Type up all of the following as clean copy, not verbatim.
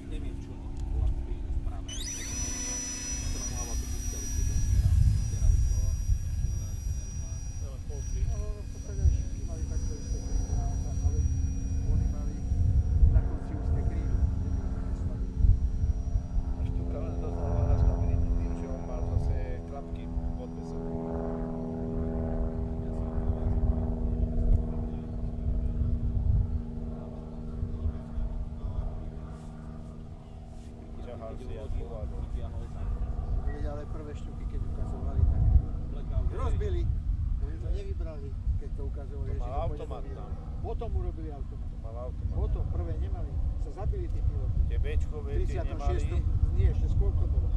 Neviem, čo bola príliš práve. Trmovala to pustili do domina, zbierali to, v podstate aj šipky mali takto isté krídla, ale oni mali na konci úzke krídlo. A Štuka len dostáva na stabilitu tým, že on mal zase klapky pod bezom. Ťahal si a povádol. Ale prvé štuky, keď ukazovali, tak rozbili. Oni to nevybrali, keď to ukazovali. To mal že to automat pôjde do tam. výroby. Potom urobili automat. Mal automat. Potom prvé nemali. Sa zabili tí piloti. Tie Bčkové V tie 36. nemali. Nie, ešte skôr to bolo.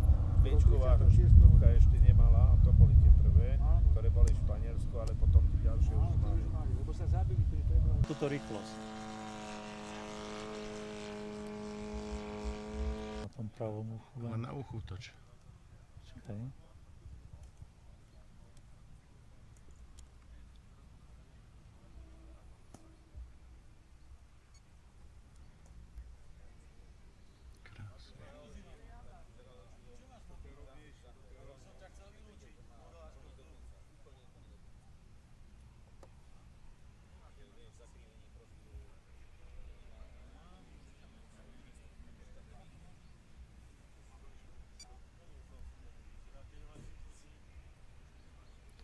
Bčková V 36. Štuka ešte nemala, to boli tie prvé, Áno. ktoré boli v Španielsku, ale potom tie ďalšie Áno, už to mali. už mali, lebo sa zabili pri to je bola... Túto rýchlosť. Na tom pravom uchu. Len na uchu toč. Čakaj. Krásne.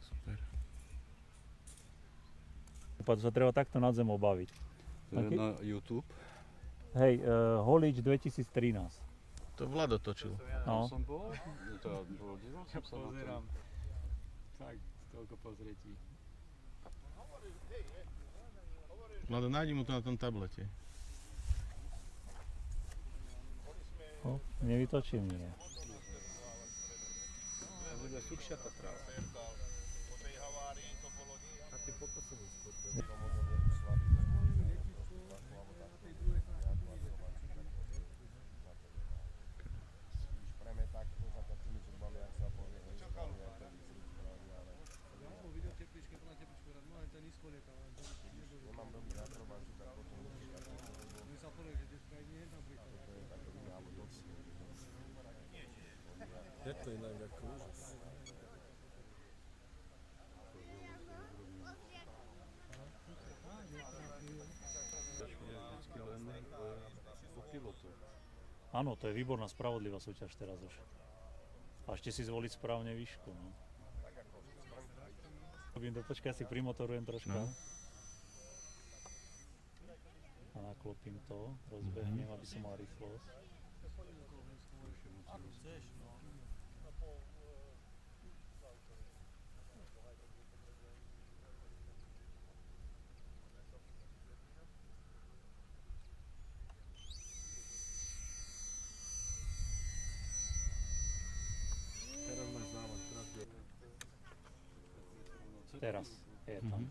Super. Sa treba takto nad zemou baviť. To je Aký? na YouTube. Hej, Holič 2013. To Vlado točil. No. Som bol? Díval som sa na to. Tak, toľko pozretí. Vlado, nájdi mu to na tom tablete. Nevytočím, nie. Bude suchšia tá tráva. A ty pokosený skôr. Jak to inak ako úžas? Vždycky len po pilotu. Áno, to je výborná, spravodlivá súťaž teraz už. A ešte si zvoliť správne výšku, no. Počkaj, si primotorujem troška. No. A naklopím to, rozbehnem, aby som mal rýchlosť. Teraz máš závod, teraz je. Teraz je tam.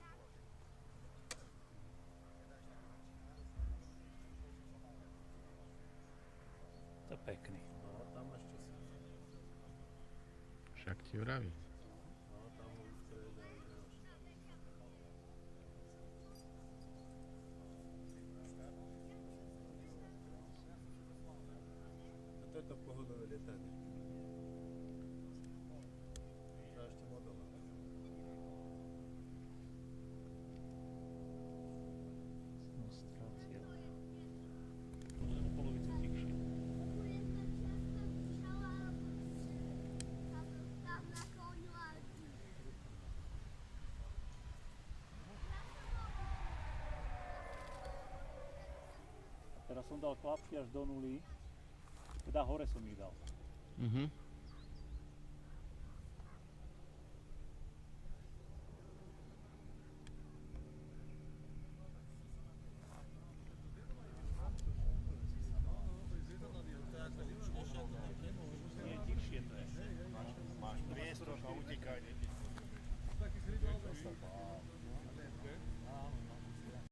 To je pekný. Však ti vraví. A to je to pohodové lietanie. To je ešte model. Demonstrácia. O polovicu tichšie. Teraz som dal klapky až do nuly, teda hore som ich dal. Mhm.